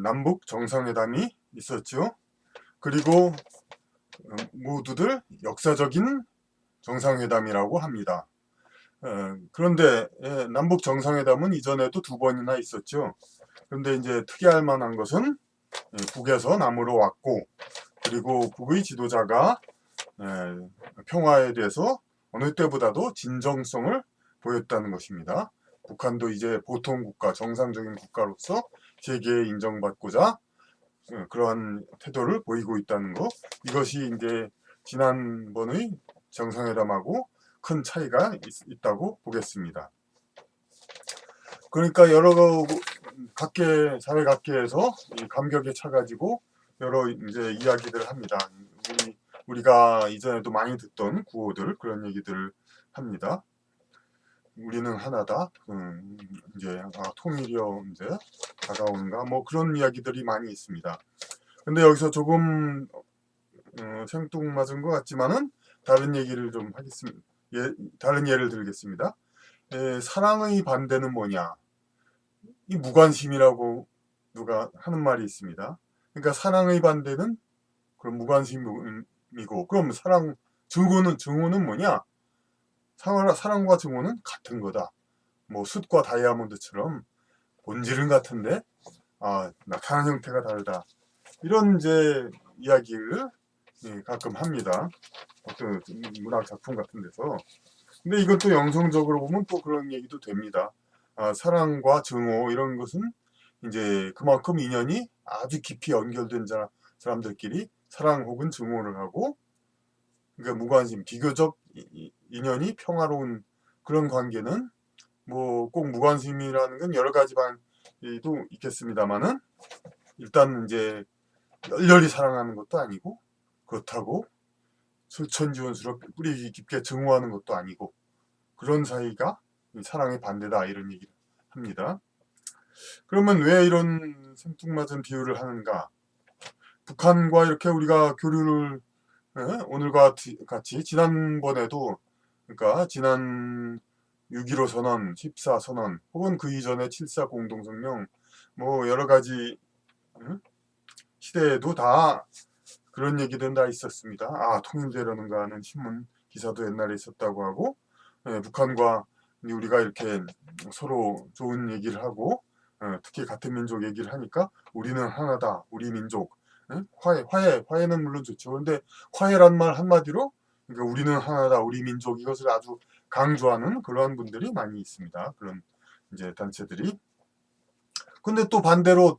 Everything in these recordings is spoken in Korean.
남북 정상회담이 있었죠. 그리고 모두들 역사적인 정상회담이라고 합니다. 그런데 남북 정상회담은 이전에도 2번이나 있었죠. 그런데 이제 특이할 만한 것은 북에서 남으로 왔고, 그리고 북의 지도자가 평화에 대해서 어느 때보다도 진정성을 보였다는 것입니다. 북한도 이제 보통 국가, 정상적인 국가로서 세계에 인정받고자 그러한 태도를 보이고 있다는 것. 이것이 이제 지난번의 정상회담하고 큰 차이가 있다고 보겠습니다. 그러니까 여러 각계 사회 각계에서 감격에 차가지고 여러 이제 이야기들을 합니다. 우리가 이전에도 많이 듣던 구호들, 그런 얘기들을 합니다. 우리는 하나다. 이제 통일이여 이제 다가오는가, 뭐 그런 이야기들이 많이 있습니다. 근데 여기서 조금 생뚱맞은 것 같지만은 다른 얘기를 좀 하겠습니다. 다른 예를 들겠습니다. 사랑의 반대는 뭐냐? 이 무관심이라고 누가 하는 말이 있습니다. 그러니까 사랑의 반대는 그럼 무관심이고, 그럼 증오는 뭐냐? 사랑과 증오는 같은 거다. 뭐 숯과 다이아몬드처럼 본질은 같은데 나타나는 형태가 다르다. 이런 이제 이야기를 가끔 합니다. 어떤 문학 작품 같은 데서. 근데 이것도 영성적으로 보면 또 그런 얘기도 됩니다. 사랑과 증오 이런 것은 이제 그만큼 인연이 아주 깊이 연결된 사람들끼리 사랑 혹은 증오를 하고, 그러니까 무관심, 비교적 인연이 평화로운 그런 관계는 뭐 꼭 무관심이라는 건 여러 가지 방도 있겠습니다만은 일단 이제 열렬히 사랑하는 것도 아니고, 그렇다고 술천지원수로 뿌리 깊게 증오하는 것도 아니고, 그런 사이가 사랑의 반대다, 이런 얘기를 합니다. 그러면 왜 이런 생뚱맞은 비유를 하는가? 북한과 이렇게 우리가 교류를 오늘과 같이 지난번에도, 그러니까 지난 6.15 선언, 14 선언, 혹은 그 이전에 7.4 공동성명, 뭐 여러 가지 시대에도 다 그런 얘기들은 다 있었습니다. 통일되려는가 하는 신문 기사도 옛날에 있었다고 하고, 북한과 우리가 이렇게 서로 좋은 얘기를 하고, 특히 같은 민족 얘기를 하니까 우리는 하나다, 우리 민족, 화해는 물론 좋죠. 그런데 화해란 말 한마디로, 그러니까 우리는 하나다, 우리 민족, 이것을 아주 강조하는 그러한 분들이 많이 있습니다. 그런 이제 단체들이. 근데 또 반대로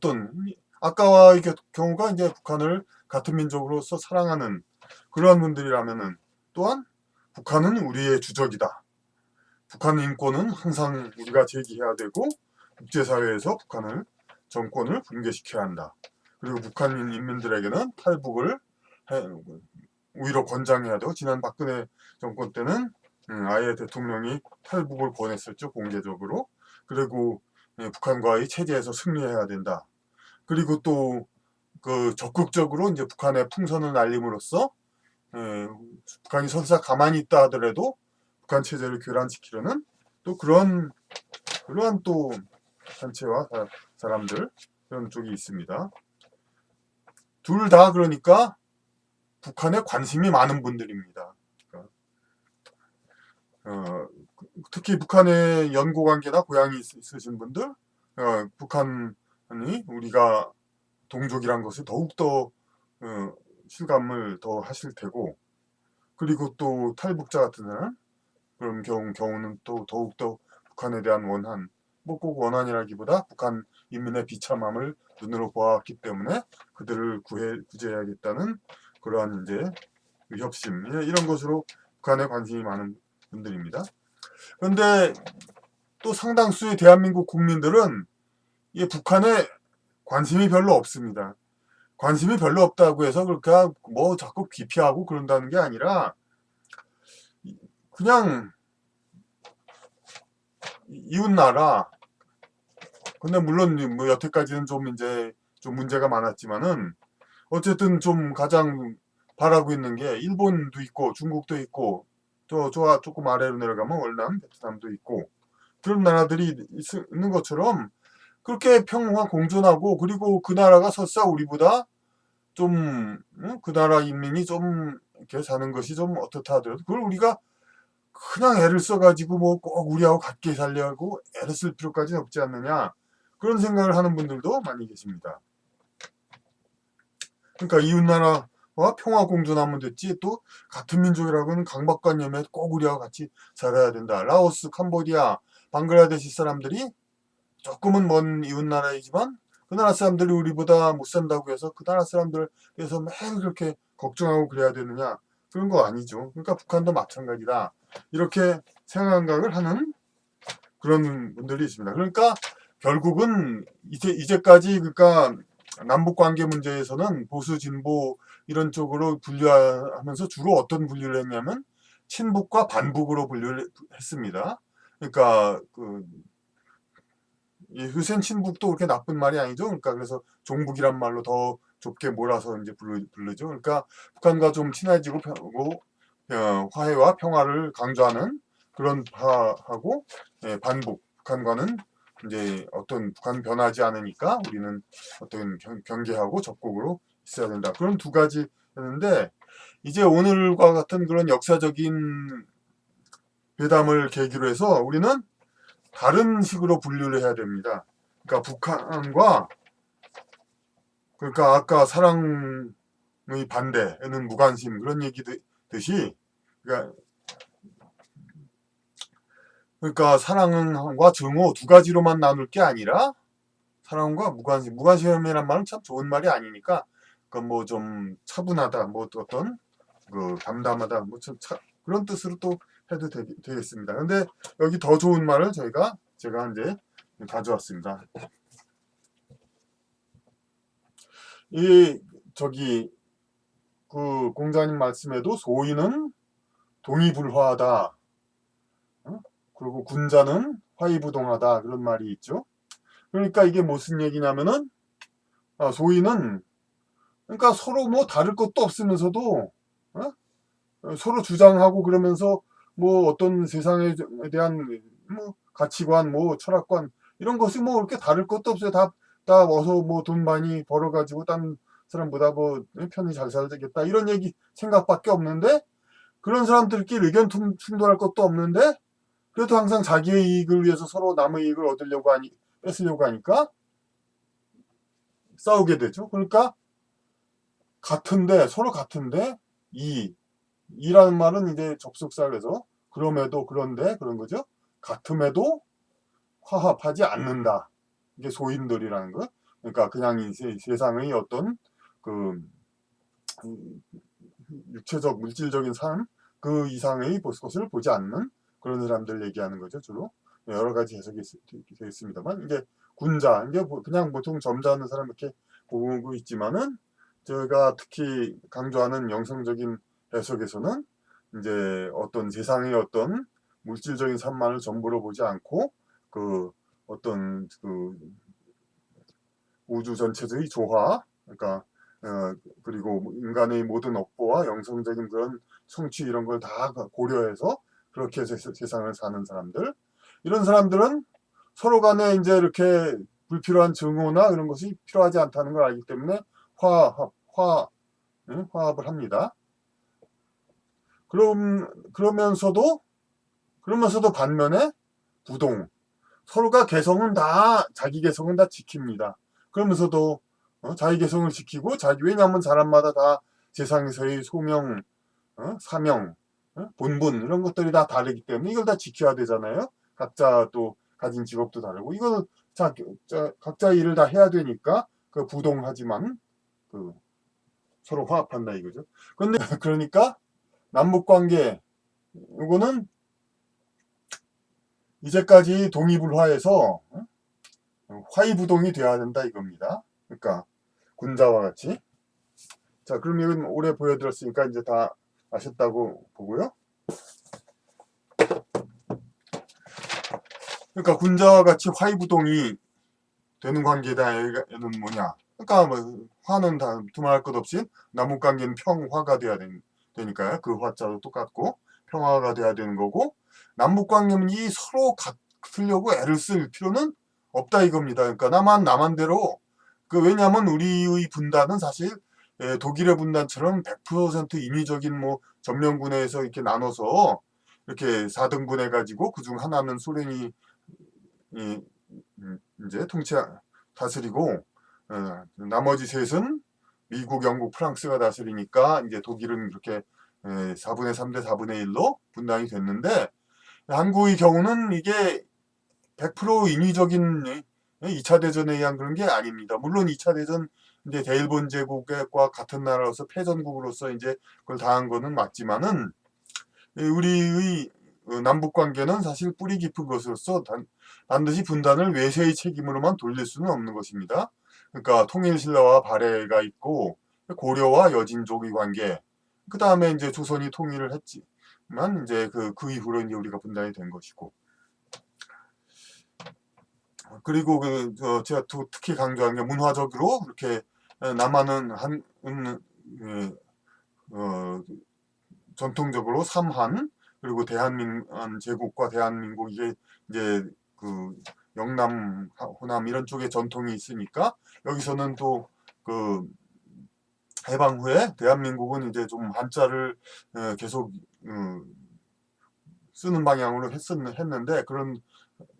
아까와의 경우가 이제 북한을 같은 민족으로서 사랑하는 그러한 분들이라면은, 또한 북한은 우리의 주적이다. 북한 인권은 항상 우리가 제기해야 되고, 국제사회에서 북한을 정권을 붕괴시켜야 한다. 그리고 북한 인민들에게는 탈북을 오히려 권장해야 되고, 지난 박근혜 정권 때는 아예 대통령이 탈북을 권했었죠, 공개적으로. 그리고 북한과의 체제에서 승리해야 된다. 그리고 또 그 적극적으로 이제 북한의 풍선을 날림으로써 북한이 설사 가만히 있다 하더라도 북한 체제를 교란시키려는 또 그러한 또 단체와 사람들, 그런 쪽이 있습니다. 둘 다 그러니까 북한에 관심이 많은 분들입니다. 특히 북한에 연고관계나 고향이 있으신 분들, 북한이 우리가 동족이란 것을 더욱더 실감을 더 하실 테고, 그리고 또 탈북자 같은 사람, 그런 경우는 또 더욱더 북한에 대한 원한, 뭐 꼭 원한이라기보다 북한 인민의 비참함을 눈으로 보았기 때문에 그들을 구제해야겠다는 그러한 이제 협심, 이런 것으로 북한에 관심이 많은 분들입니다. 그런데 또 상당수의 대한민국 국민들은 이 북한에 관심이 별로 없습니다. 관심이 별로 없다고 해서 그러니까 뭐 자꾸 기피하고 그런다는 게 아니라, 그냥 이웃 나라, 근데 물론 뭐 여태까지는 좀 이제 좀 문제가 많았지만은 어쨌든 좀 가장 바라고 있는 게 일본도 있고 중국도 있고, 또 조금 아래로 내려가면 월남, 베트남도 있고, 그런 나라들이 있는 것처럼 그렇게 평화 공존하고, 그리고 그 나라가 설사 우리보다 좀, 그 나라 인민이 좀 이렇게 사는 것이 좀 어떻다 하더라도 그걸 우리가 그냥 애를 써가지고 뭐 꼭 우리하고 같게 살려고 애를 쓸 필요까지는 없지 않느냐, 그런 생각을 하는 분들도 많이 계십니다. 그러니까 이웃나라와 평화 공존하면 됐지, 또 같은 민족이라고는 강박관념에 꼭 우리하고 같이 살아야 된다. 라오스, 캄보디아, 방글라데시 사람들이 조금은 먼 이웃나라이지만 그 나라 사람들이 우리보다 못 산다고 해서 그 나라 사람들에 대해서 매일 그렇게 걱정하고 그래야 되느냐, 그런 거 아니죠. 그러니까 북한도 마찬가지다, 이렇게 생각을 하는 그런 분들이 있습니다. 그러니까 결국은 이제까지, 그러니까 남북 관계 문제에서는 보수 진보 이런 쪽으로 분류하면서 주로 어떤 분류를 했냐면 친북과 반북으로 분류를 했습니다. 그러니까 이 휴센 친북도 그렇게 나쁜 말이 아니죠. 그러니까 그래서 종북이란 말로 더 좁게 몰아서 이제 부르죠. 그러니까 북한과 좀 친해지고 화해와 평화를 강조하는 그런 파하고, 반북, 북한과는 이제 어떤 북한 변하지 않으니까 우리는 어떤 경계하고 적국으로 있어야 된다, 그런 두 가지였는데, 이제 오늘과 같은 그런 역사적인 회담을 계기로 해서 우리는 다른 식으로 분류를 해야 됩니다. 그러니까 북한과, 그러니까 아까 사랑의 반대는 무관심, 그런 얘기듯이, 그러니까 사랑과 증오 두 가지로만 나눌 게 아니라 사랑과 무관심, 무관심이란 말은 참 좋은 말이 아니니까 그 뭐 좀 차분하다, 뭐 어떤 담담하다, 뭐 그런 뜻으로 또 해도 되겠습니다. 근데 여기 더 좋은 말을 제가 이제 가져왔습니다. 이 저기 그 공자님 말씀에도 소인은 동의불화하다, 그리고 군자는 화의부동하다, 그런 말이 있죠. 그러니까 이게 무슨 얘기냐면은, 소인은 그러니까 서로 뭐 다를 것도 없으면서도 서로 주장하고 그러면서 뭐 어떤 세상에 대한 뭐 가치관, 뭐 철학관, 이런 것이 뭐 그렇게 다를 것도 없어요. 다 어서 뭐 돈 많이 벌어가지고 딴 사람보다 뭐 편히 잘 살겠다, 이런 얘기 생각밖에 없는데, 그런 사람들끼리 의견 충돌할 것도 없는데 그래도 항상 자기의 이익을 위해서 서로 남의 이익을 뺏으려고 하니까 싸우게 되죠. 그러니까 서로 같은데, 이라는 말은 이제 접속사에서 그럼에도, 그런데, 그런 거죠. 같음에도 화합하지 않는다, 이게 소인들이라는 거. 그러니까 그냥 이 세상의 어떤 그 육체적 물질적인 삶 그 이상의 것을 보지 않는 그런 사람들 얘기하는 거죠. 주로 여러 가지 해석이 되어 있습니다만, 이게 군자, 이게 그냥 보통 점잖은 사람 이렇게 보고 있지만은, 제가 특히 강조하는 영성적인 해석에서는 이제 어떤 세상의 어떤 물질적인 삶만을 전부로 보지 않고 어떤 우주 전체의 조화, 그러니까 그리고 인간의 모든 업보와 영성적인 그런 성취, 이런 걸 다 고려해서 그렇게 해서 세상을 사는 사람들, 이런 사람들은 서로 간에 이제 이렇게 불필요한 증오나 이런 것이 필요하지 않다는 걸 알기 때문에 화합을 합니다. 그러면서도 반면에 부동, 서로가 자기 개성은 다 지킵니다. 그러면서도 자기 개성을 지키고, 왜냐하면 사람마다 다 세상에서의 소명, 사명, 본분, 이런 것들이 다 다르기 때문에 이걸 다 지켜야 되잖아요. 각자 또 가진 직업도 다르고, 이거는 각자의 일을 다 해야 되니까 부동하지만 서로 화합한다 이거죠. 그런데 그러니까 남북관계, 이거는 이제까지 동의불화해서 화의부동이 돼야 된다 이겁니다. 그러니까 군자와 같이. 자, 그럼 이건 오래 보여드렸으니까 이제 다 아셨다고 보고요. 그러니까 군자와 같이 화의부동이 되는 관계다에는 뭐냐? 그러니까 뭐 화는 다 두말할 것 없이 남북관계는 평화가 돼야 되니까요. 그 화자도 똑같고 평화가 돼야 되는 거고, 남북관계는 이 서로 같으려고 애를 쓸 필요는 없다 이겁니다. 그러니까 남한대로 왜냐하면 우리의 분단은 사실 독일의 분단처럼 100% 인위적인 뭐 점령군에서 이렇게 나눠서 이렇게 4등분 해가지고 그중 하나는 소련이 이제 다스리고 나머지 셋은 미국, 영국, 프랑스가 다스리니까 이제 독일은 그렇게 4분의 3 대 4분의 1로 분단이 됐는데 한국의 경우는 이게 100% 인위적인 2차 대전에 의한 그런 게 아닙니다. 물론 2차 대전 이제 대일본 제국과 같은 나라로서 패전국으로서 이제 그걸 당한 거는 맞지만은 우리의 남북 관계는 사실 뿌리 깊은 것으로서 반드시 분단을 외세의 책임으로만 돌릴 수는 없는 것입니다. 그러니까 통일신라와 발해가 있고 고려와 여진족의 관계, 그 다음에 이제 조선이 통일을 했지만 이제 그 이후로 이제 우리가 분단이 된 것이고, 그리고 제가 특히 강조한 게 문화적으로 이렇게 남한은 전통적으로 삼한, 그리고 대한민국 제국과 대한민국 이게 이제 영남 호남 이런 쪽에 전통이 있으니까 여기서는 또 해방 후에 대한민국은 이제 좀 한자를 계속 쓰는 방향으로 했는데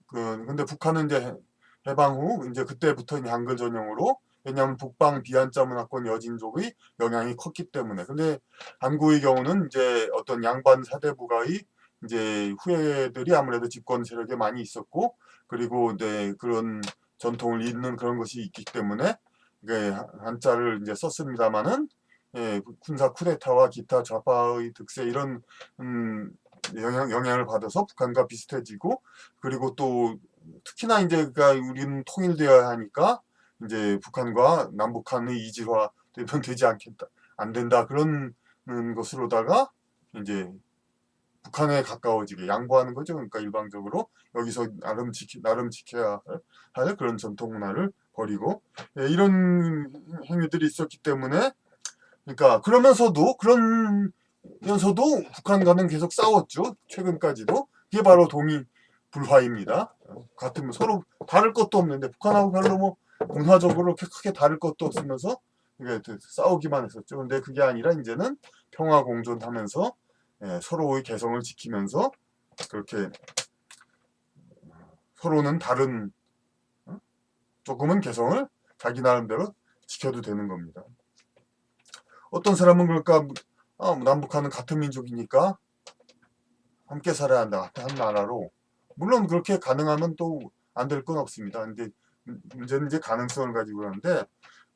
근데 북한은 이제 해방 후 이제 그때부터 이제 한글 전용으로, 왜냐하면 북방 비한자 문화권 여진족의 영향이 컸기 때문에. 근데 한국의 경우는 이제 어떤 양반 사대부가의 이제 후예들이 아무래도 집권 세력에 많이 있었고, 그리고 이제 그런 전통을 잇는 그런 것이 있기 때문에 한자를 이제 썼습니다마는 군사 쿠데타와 기타 좌파의 득세 이런 영향을 받아서 북한과 비슷해지고, 그리고 또 특히나 이제 우리는 통일되어야 하니까 이제 북한과 남북한의 이질화 되지 않겠다, 안 된다, 그런 것으로다가 이제 북한에 가까워지게 양보하는 거죠. 그러니까 일방적으로 여기서 나름 지켜야 할 그런 전통 문화를 버리고 이런 행위들이 있었기 때문에, 그러니까 그러면서도 북한과는 계속 싸웠죠. 최근까지도. 그게 바로 동이 불화입니다. 같은 서로 다를 것도 없는데 북한하고 별로 뭐 문화적으로 그렇게 크게 다를 것도 없으면서 이게 싸우기만 했었죠. 근데 그게 아니라 이제는 평화 공존하면서 서로의 개성을 지키면서 그렇게 서로는 다른 조금은 개성을 자기 나름대로 지켜도 되는 겁니다. 어떤 사람은 그럴까, 남북한은 같은 민족이니까 함께 살아야 한다, 한 나라로. 물론 그렇게 가능하면 또 안 될 건 없습니다. 근데 문제는 이제 가능성을 가지고 하는데,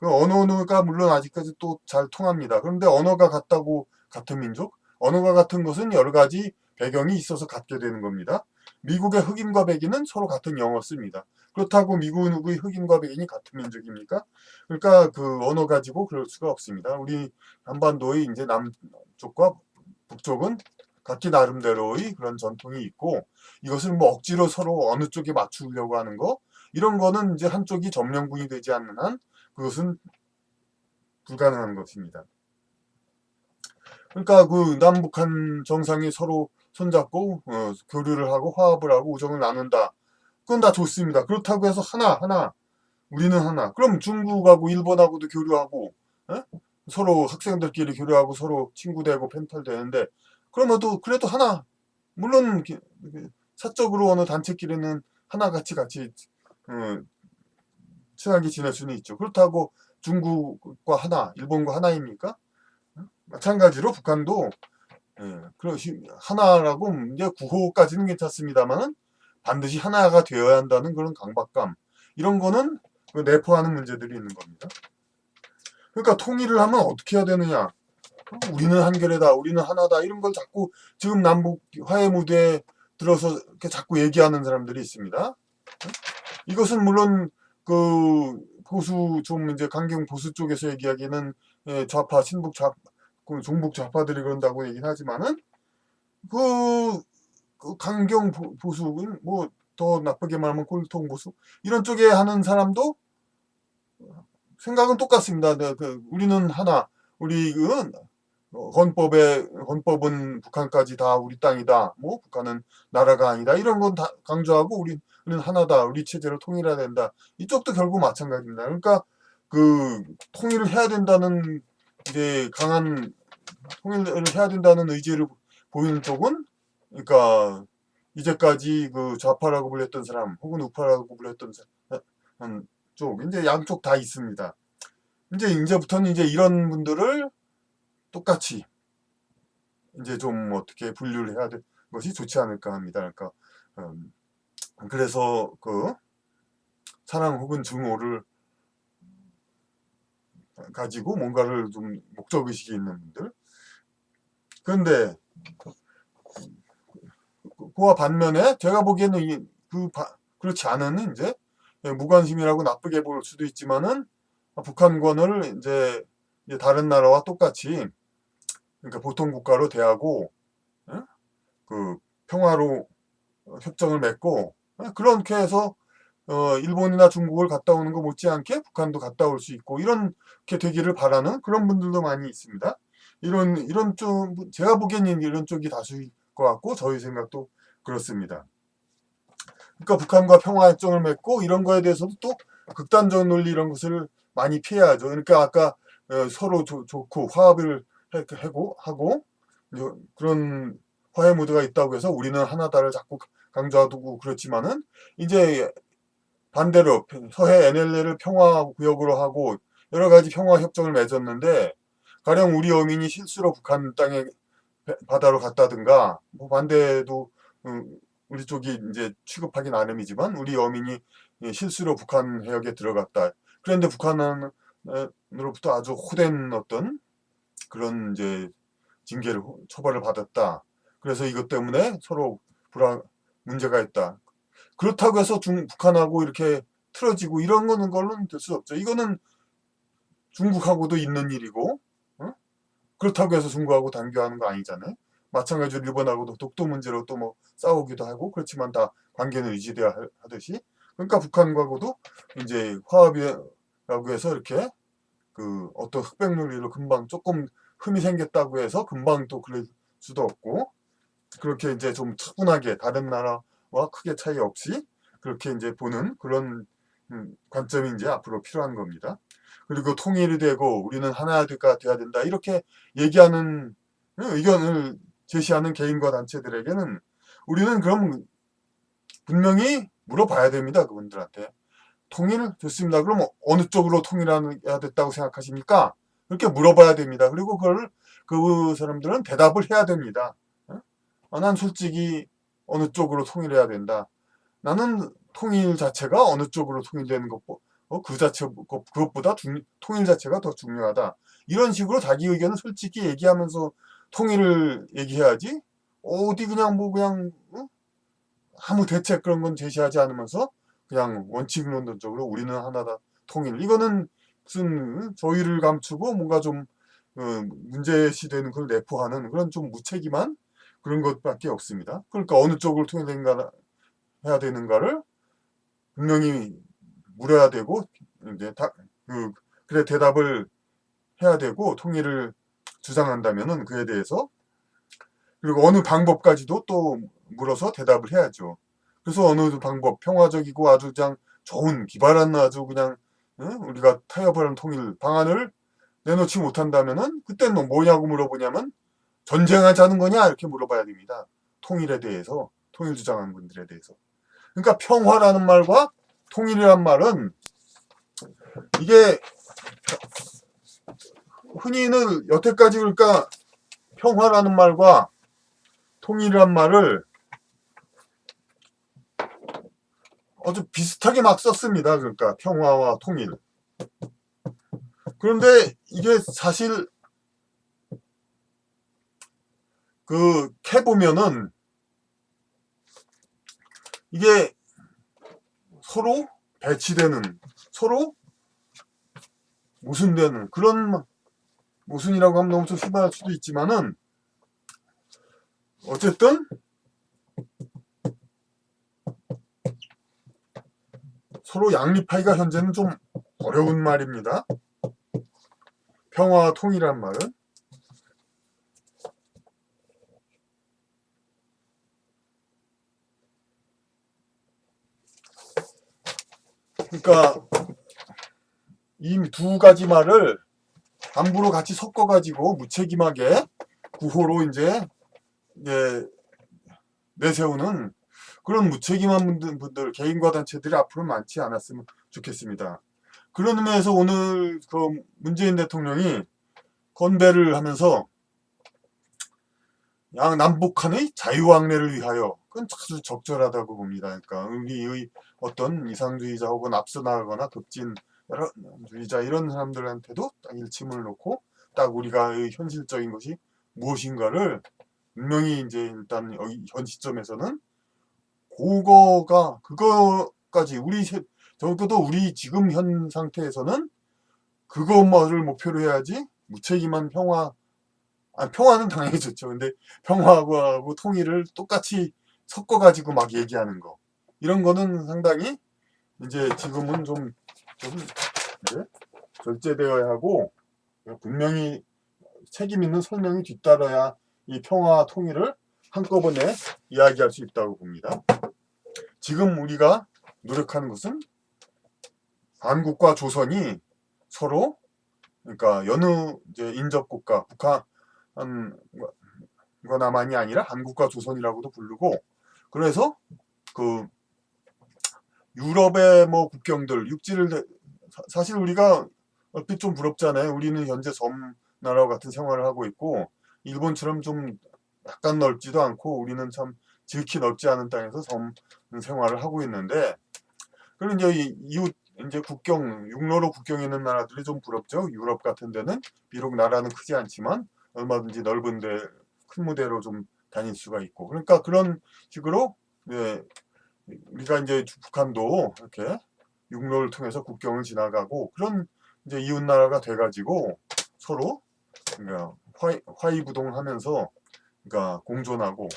언어가 물론 아직까지 또 잘 통합니다. 그런데 언어가 같다고 같은 민족? 언어가 같은 것은 여러 가지 배경이 있어서 같게 되는 겁니다. 미국의 흑인과 백인은 서로 같은 영어 씁니다. 그렇다고 미국의 흑인과 백인이 같은 민족입니까? 그러니까 언어 가지고 그럴 수가 없습니다. 우리 한반도의 이제 남쪽과 북쪽은 각기 나름대로의 그런 전통이 있고, 이것을 뭐 억지로 서로 어느 쪽에 맞추려고 하는 거, 이런 거는 이제 한쪽이 점령군이 되지 않는 한 그것은 불가능한 것입니다. 그러니까 남북한 정상이 서로 손잡고 교류를 하고 화합을 하고 우정을 나눈다. 그건 다 좋습니다. 그렇다고 해서 우리는 하나. 그럼 중국하고 일본하고도 교류하고, 에? 서로 학생들끼리 교류하고 서로 친구 되고 펜탈 되는데, 그래도 하나. 물론 사적으로 어느 단체끼리는 같이 어, 친하게 지낼 수는 있죠. 그렇다고 중국과 일본과 하나입니까? 마찬가지로 북한도 하나라고 이제 구호까지는 괜찮습니다만은 반드시 하나가 되어야 한다는 그런 강박감, 이런 거는 내포하는 문제들이 있는 겁니다. 그러니까 통일을 하면 어떻게 해야 되느냐? 우리는 한결이다, 우리는 하나다, 이런 걸 자꾸 지금 남북 화해 무대에 들어서 이렇게 자꾸 얘기하는 사람들이 있습니다. 이것은 물론 보수 좀 이제 강경 보수 쪽에서 얘기하기는 좌파, 친북 좌, 종북 좌파들이 그런다고 얘기는 하지만은 강경 보수는 뭐 더 나쁘게 말하면 꼴통 보수 이런 쪽에 하는 사람도 생각은 똑같습니다. 우리는 하나, 우리는 헌법은 북한까지 다 우리 땅이다. 뭐 북한은 나라가 아니다. 이런 건 다 강조하고 우리는 하나다. 우리 체제를 통일해야 된다. 이쪽도 결국 마찬가지입니다. 그러니까 그 통일을 해야 된다는 이제 강한 통일을 해야 된다는 의지를 보이는 쪽은 그러니까 이제까지 그 좌파라고 불렸던 사람 혹은 우파라고 불렸던 사람 쪽 이제 양쪽 다 있습니다. 이제부터는 이제 이런 분들을 똑같이 이제 좀 어떻게 분류를 해야 될 것이 좋지 않을까 합니다. 그러니까 그래서 그 사랑 혹은 증오를 가지고 뭔가를 좀 목적의식이 있는 분들. 그런데 그와 반면에 제가 보기에는 그렇지 않은 이제 무관심이라고 나쁘게 볼 수도 있지만은 북한권을 이제 다른 나라와 똑같이 그러니까 보통 국가로 대하고 그 평화로 협정을 맺고 그렇게 해서 일본이나 중국을 갔다 오는 거 못지않게 북한도 갔다 올 수 있고 이렇게 되기를 바라는 그런 분들도 많이 있습니다. 이런 쪽 제가 보기에는 이런 쪽이 다수일 것 같고 저희 생각도 그렇습니다. 그러니까 북한과 평화협정을 맺고 이런 거에 대해서도 또 극단적 논리 이런 것을 많이 피해야죠. 그러니까 아까 서로 좋고 화합을 하고 그런 화해 무드가 있다고 해서 우리는 하나다를 자꾸 강조하고 그렇지만은 이제 반대로 서해 NLL을 평화구역으로 하고 여러 가지 평화협정을 맺었는데 가령 우리 어민이 실수로 북한 땅에 바다로 갔다든가 뭐 반대도 우리 쪽이 이제 취급하기 나름이지만 우리 어민이 실수로 북한 해역에 들어갔다. 그런데 북한으로부터 아주 호된 어떤 그런 이제 징계를 처벌을 받았다. 그래서 이것 때문에 서로 문제가 있다. 그렇다고 해서 북한하고 이렇게 틀어지고 이런 거는 걸로는 될 수 없죠. 이거는 중국하고도 있는 일이고 그렇다고 해서 중국하고 단교하는 거 아니잖아요. 마찬가지로 일본하고도 독도 문제로 또 뭐 싸우기도 하고 그렇지만 다 관계는 유지돼야 하듯이 그러니까 북한과도 이제 화합이라고 해서 이렇게 그 어떤 흑백 논리로 금방 조금 흠이 생겼다고 해서 금방 또 그럴 수도 없고 그렇게 이제 좀 차분하게 다른 나라와 크게 차이 없이 그렇게 이제 보는 그런 관점이 이제 앞으로 필요한 겁니다. 그리고 통일이 되고 우리는 하나가 돼야 된다 이렇게 얘기하는 의견을 제시하는 개인과 단체들에게는 우리는 그럼 분명히 물어봐야 됩니다. 그분들한테. 통일 좋습니다. 그럼 어느 쪽으로 통일해야 됐다고 생각하십니까? 그렇게 물어봐야 됩니다. 그리고 그걸 그 사람들은 대답을 해야 됩니다. 난 솔직히 어느 쪽으로 통일해야 된다. 나는 통일 자체가 어느 쪽으로 통일되는 그것보다 통일 자체가 더 중요하다. 이런 식으로 자기 의견을 솔직히 얘기하면서 통일을 얘기해야지. 어디 그냥 뭐 그냥 아무 대책 그런 건 제시하지 않으면서 그냥 원칙론적으로 우리는 하나다 통일. 이거는 무슨 저희를 감추고 뭔가 좀 문제시되는 걸 내포하는 그런 좀 무책임한 그런 것밖에 없습니다. 그러니까 어느 쪽을 해야 되는가를 분명히 물어야 되고 이제 그래 대답을 해야 되고 통일을 주장한다면은 그에 대해서 그리고 어느 방법까지도 또 물어서 대답을 해야죠. 그래서 어느 방법 평화적이고 아주 그냥 좋은 기발한 아주 그냥 우리가 타협하는 통일 방안을 내놓지 못한다면은 그때는 뭐냐고 물어보냐면 전쟁하자는 거냐 이렇게 물어봐야 됩니다. 통일에 대해서 통일 주장하는 분들에 대해서. 그러니까 평화라는 말과 통일이란 말은 이게 흔히는 여태까지 그러니까 평화라는 말과 통일이란 말을 아주 비슷하게 막 썼습니다. 그러니까 평화와 통일. 그런데 이게 사실 캐보면은 이게 서로 배치되는 서로 모순되는 그런 모순이라고 하면 너무 좀 심할 수도 있지만은 어쨌든 서로 양립하기가 현재는 좀 어려운 말입니다. 평화와 통일이란 말은 그러니까 이 두 가지 말을 함부로 같이 섞어가지고 무책임하게 구호로 이제 내세우는 그런 무책임한 분들, 개인과 단체들이 앞으로 많지 않았으면 좋겠습니다. 그런 의미에서 오늘 그 문재인 대통령이 건배를 하면서 남북한의 자유왕래를 위하여, 그건 아주 적절하다고 봅니다. 그러니까 우리의 어떤 이상주의자 혹은 앞서 나가거나 급진주의자 이런 사람들한테도 딱 일침을 놓고 딱 우리가 현실적인 것이 무엇인가를 분명히 이제 일단 현 시점에서는 그거까지 적어도 우리 지금 현 상태에서는 그것만을 목표로 해야지 무책임한 평화는 당연히 좋죠. 근데 평화하고 통일을 똑같이 섞어가지고 막 얘기하는 거. 이런 거는 상당히 이제 지금은 좀 이제 절제되어야 하고 분명히 책임 있는 설명이 뒤따라야 이 평화 통일을 한꺼번에 이야기할 수 있다고 봅니다. 지금 우리가 노력하는 것은 한국과 조선이 서로 그러니까 여느 이제 인접국가 북한과나만이 아니라 한국과 조선이라고도 부르고 그래서 그 유럽의 뭐 국경들 육지를 사실 우리가 얼핏 좀 부럽잖아요. 우리는 현재 섬나라와 같은 생활을 하고 있고 일본처럼 좀 약간 넓지도 않고 우리는 참 지극히 넓지 않은 땅에서 섬 생활을 하고 있는데 그런 이제 이웃 이제 육로로 국경이 있는 나라들이 좀 부럽죠. 유럽 같은 데는 비록 나라는 크지 않지만 얼마든지 넓은데 큰 무대로 좀 다닐 수가 있고 그러니까 그런 식으로 우리가 이제 북한도 이렇게 육로를 통해서 국경을 지나가고 그런 이제 이웃 나라가 돼가지고 서로 그러니까 화이부동하면서 그러니까 공존하고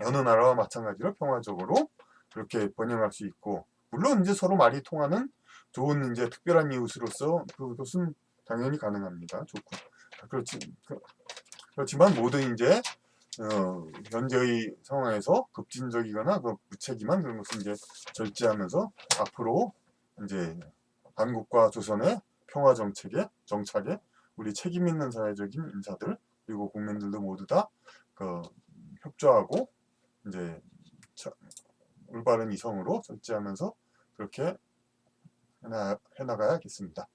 여느 나라와 마찬가지로 평화적으로 그렇게 번영할 수 있고 물론 이제 서로 말이 통하는 좋은 이제 특별한 이웃으로서 그것은 당연히 가능합니다. 좋고 그렇지만 모든 이제 현재의 상황에서 급진적이거나 무책임한 그런 것을 이제 절제하면서 앞으로 이제 한국과 조선의 평화 정착에 우리 책임 있는 사회적인 인사들 그리고 국민들도 모두 다 협조하고 이제 올바른 이성으로 절제하면서 그렇게 해나가야겠습니다.